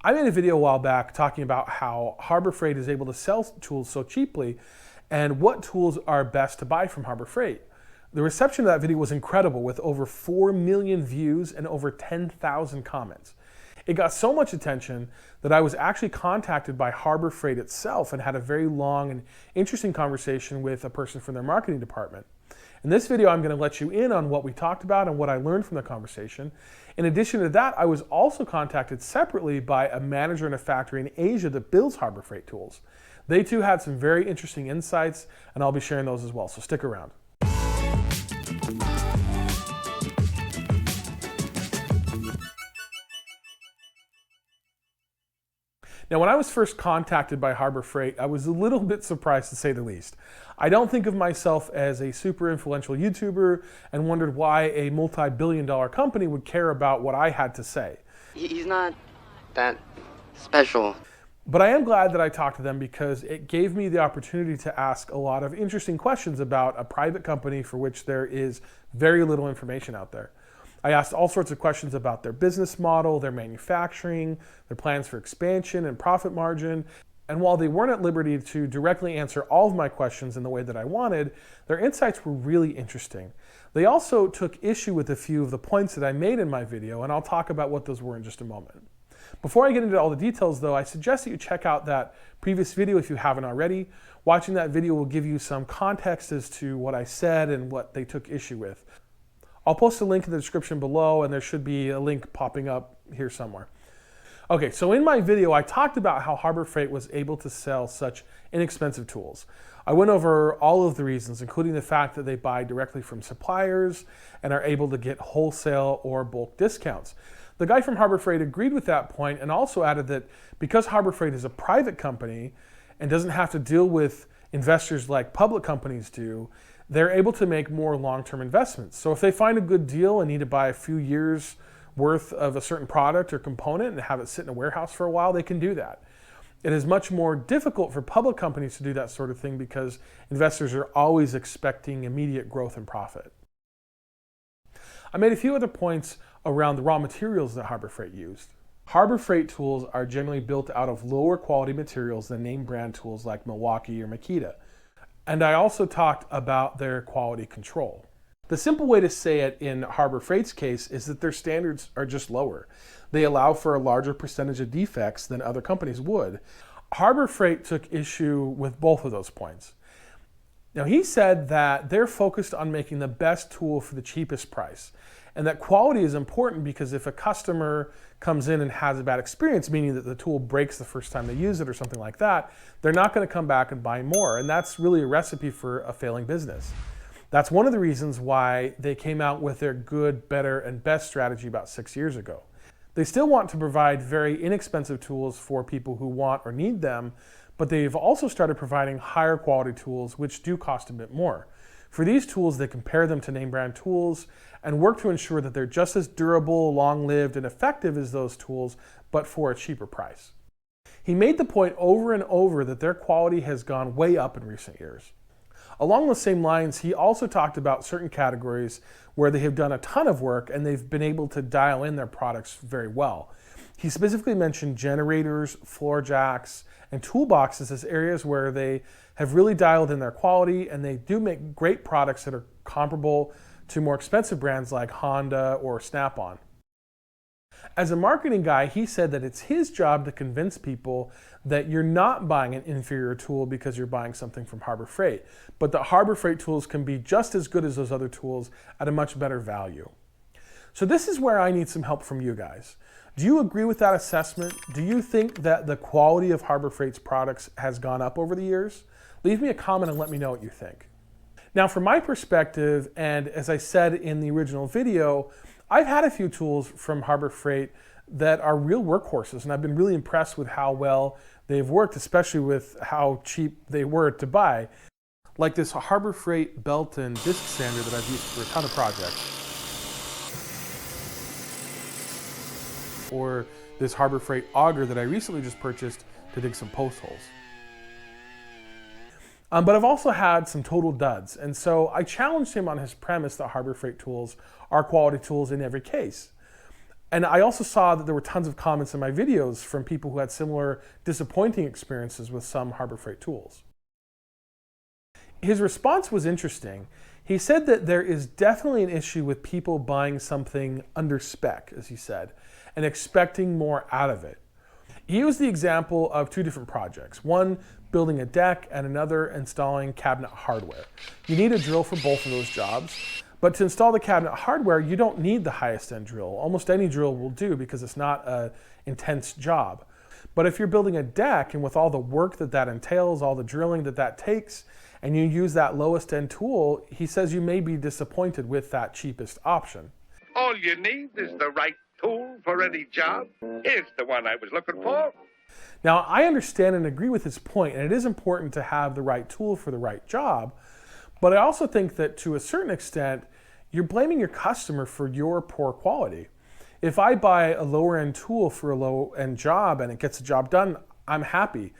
I made a video a while back talking about how Harbor Freight is able to sell tools so cheaply and what tools are best to buy from Harbor Freight. The reception of that video was incredible, with over 4 million views and over 10,000 comments. It got so much attention that I was actually contacted by Harbor Freight itself and had a very long and interesting conversation with a person from their marketing department. In this video, I'm going to let you in on what we talked about and what I learned from the conversation. In addition to that, I was also contacted separately by a manager in a factory in Asia that builds Harbor Freight tools. They too had some very interesting insights, and I'll be sharing those as well, so stick around. Now, when I was first contacted by Harbor Freight, I was a little bit surprised, to say the least. I don't think of myself as a super influential YouTuber and wondered why a multi-billion-dollar company would care about what I had to say. He's not that special. But I am glad that I talked to them because it gave me the opportunity to ask a lot of interesting questions about a private company for which there is very little information out there. I asked all sorts of questions about their business model, their manufacturing, their plans for expansion and profit margin. And while they weren't at liberty to directly answer all of my questions in the way that I wanted, their insights were really interesting. They also took issue with a few of the points that I made in my video, and I'll talk about what those were in just a moment. Before I get into all the details though, I suggest that you check out that previous video if you haven't already. Watching that video will give you some context as to what I said and what they took issue with. I'll post a link in the description below, and there should be a link popping up here somewhere. Okay, so in my video, I talked about how Harbor Freight was able to sell such inexpensive tools. I went over all of the reasons, including the fact that they buy directly from suppliers and are able to get wholesale or bulk discounts. The guy from Harbor Freight agreed with that point and also added that because Harbor Freight is a private company and doesn't have to deal with investors like public companies do, they're able to make more long-term investments. So if they find a good deal and need to buy a few years worth of a certain product or component and have it sit in a warehouse for a while, they can do that. It is much more difficult for public companies to do that sort of thing because investors are always expecting immediate growth and profit. I made a few other points around the raw materials that Harbor Freight used. Harbor Freight tools are generally built out of lower quality materials than name brand tools like Milwaukee or Makita. And I also talked about their quality control. The simple way to say it in Harbor Freight's case is that their standards are just lower. They allow for a larger percentage of defects than other companies would. Harbor Freight took issue with both of those points. Now, he said that they're focused on making the best tool for the cheapest price, and that quality is important because if a customer comes in and has a bad experience, meaning that the tool breaks the first time they use it or something like that, they're not going to come back and buy more, and that's really a recipe for a failing business. That's one of the reasons why they came out with their good, better, and best strategy about 6 years ago. They still want to provide very inexpensive tools for people who want or need them, but they've also started providing higher quality tools which do cost a bit more. For these tools, they compare them to name brand tools and work to ensure that they're just as durable, long-lived, and effective as those tools, but for a cheaper price. He made the point over and over that their quality has gone way up in recent years. Along those same lines, he also talked about certain categories where they have done a ton of work and they've been able to dial in their products very well. He specifically mentioned generators, floor jacks, and toolboxes as areas where they have really dialed in their quality, and they do make great products that are comparable to more expensive brands like Honda or Snap-on. As a marketing guy, he said that it's his job to convince people that you're not buying an inferior tool because you're buying something from Harbor Freight, but that Harbor Freight tools can be just as good as those other tools at a much better value. So this is where I need some help from you guys. Do you agree with that assessment? Do you think that the quality of Harbor Freight's products has gone up over the years? Leave me a comment and let me know what you think. Now, from my perspective, and as I said in the original video, I've had a few tools from Harbor Freight that are real workhorses, and I've been really impressed with how well they've worked, especially with how cheap they were to buy. Like this Harbor Freight belt and disc sander that I've used for a ton of projects. Or this Harbor Freight auger that I recently just purchased to dig some post holes. But I've also had some total duds, and so I challenged him on his premise that Harbor Freight tools are quality tools in every case. And I also saw that there were tons of comments in my videos from people who had similar disappointing experiences with some Harbor Freight tools. His response was interesting. He said that there is definitely an issue with people buying something under spec, as he said, and expecting more out of it. He used the example of two different projects, one building a deck and another installing cabinet hardware. You need a drill for both of those jobs, but to install the cabinet hardware, you don't need the highest end drill. Almost any drill will do because it's not an intense job. But if you're building a deck, and with all the work that that entails, all the drilling that that takes, and you use that lowest end tool, he says you may be disappointed with that cheapest option. All you need is the right tool for any job. Here's the one I was looking for. Now, I understand and agree with his point, and it is important to have the right tool for the right job, but I also think that to a certain extent, you're blaming your customer for your poor quality. If I buy a lower end tool for a low end job and it gets the job done, I'm happy.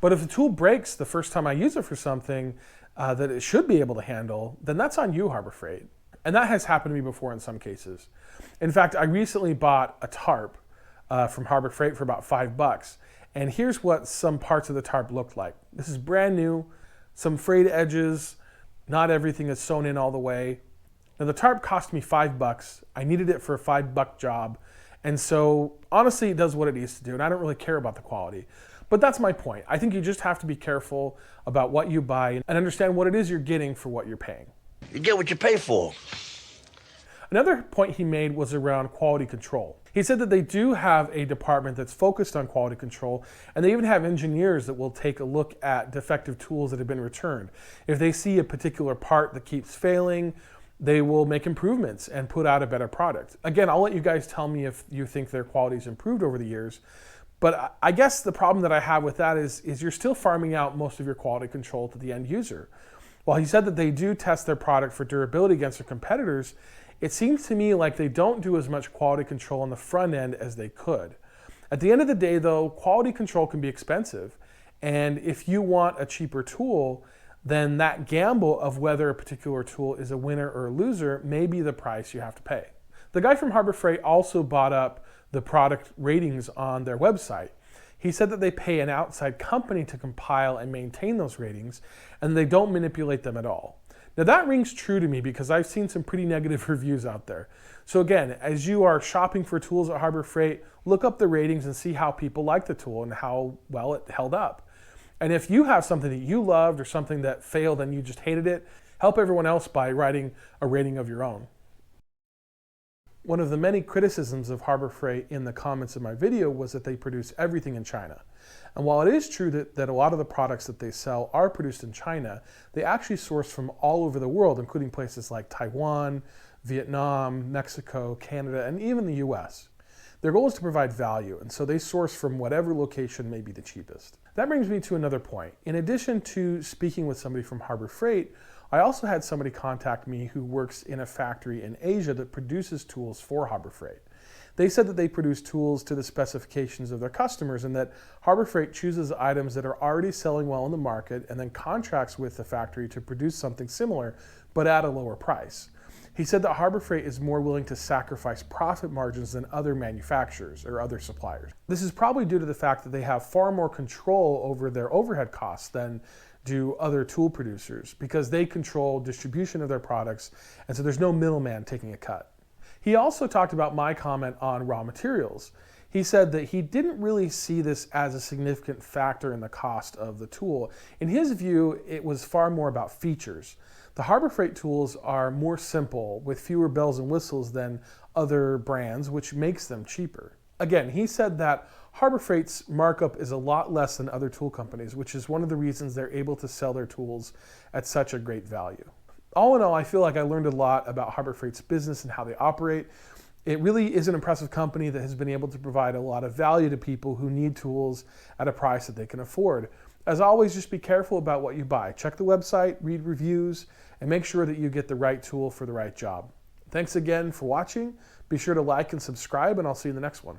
But if the tool breaks the first time I use it for something that it should be able to handle, then that's on you, Harbor Freight. And that has happened to me before in some cases. In fact, I recently bought a tarp from Harbor Freight for about $5. And here's what some parts of the tarp looked like. This is brand new, some frayed edges, not everything is sewn in all the way. Now the tarp cost me $5. I needed it for a $5 job. And so honestly, it does what it needs to do. And I don't really care about the quality. But that's my point. I think you just have to be careful about what you buy and understand what it is you're getting for what you're paying. You get what you pay for. Another point he made was around quality control. He said that they do have a department that's focused on quality control, and they even have engineers that will take a look at defective tools that have been returned. If they see a particular part that keeps failing, they will make improvements and put out a better product. Again, I'll let you guys tell me if you think their quality's improved over the years, but I guess the problem that I have with that is you're still farming out most of your quality control to the end user. While he said that they do test their product for durability against their competitors, it seems to me like they don't do as much quality control on the front end as they could. At the end of the day though, quality control can be expensive. And if you want a cheaper tool, then that gamble of whether a particular tool is a winner or a loser may be the price you have to pay. The guy from Harbor Freight also brought up the product ratings on their website. He said that they pay an outside company to compile and maintain those ratings, and they don't manipulate them at all. Now that rings true to me because I've seen some pretty negative reviews out there. So again, as you are shopping for tools at Harbor Freight, look up the ratings and see how people like the tool and how well it held up. And if you have something that you loved or something that failed and you just hated it, help everyone else by writing a rating of your own. One of the many criticisms of Harbor Freight in the comments of my video was that they produce everything in China. And while it is true that a lot of the products that they sell are produced in China, they actually source from all over the world, including places like Taiwan, Vietnam, Mexico, Canada, and even the US. Their goal is to provide value, and so they source from whatever location may be the cheapest. That brings me to another point. In addition to speaking with somebody from Harbor Freight, I also had somebody contact me who works in a factory in Asia that produces tools for Harbor Freight. They said that they produce tools to the specifications of their customers and that Harbor Freight chooses items that are already selling well in the market and then contracts with the factory to produce something similar but at a lower price. He said that Harbor Freight is more willing to sacrifice profit margins than other manufacturers or other suppliers. This is probably due to the fact that they have far more control over their overhead costs than do other tool producers because they control distribution of their products, and so there's no middleman taking a cut. He also talked about my comment on raw materials. He said that he didn't really see this as a significant factor in the cost of the tool. In his view, it was far more about features. The Harbor Freight tools are more simple with fewer bells and whistles than other brands, which makes them cheaper. Again, he said that Harbor Freight's markup is a lot less than other tool companies, which is one of the reasons they're able to sell their tools at such a great value. All in all, I feel like I learned a lot about Harbor Freight's business and how they operate. It really is an impressive company that has been able to provide a lot of value to people who need tools at a price that they can afford. As always, just be careful about what you buy. Check the website, read reviews, and make sure that you get the right tool for the right job. Thanks again for watching. Be sure to like and subscribe, and I'll see you in the next one.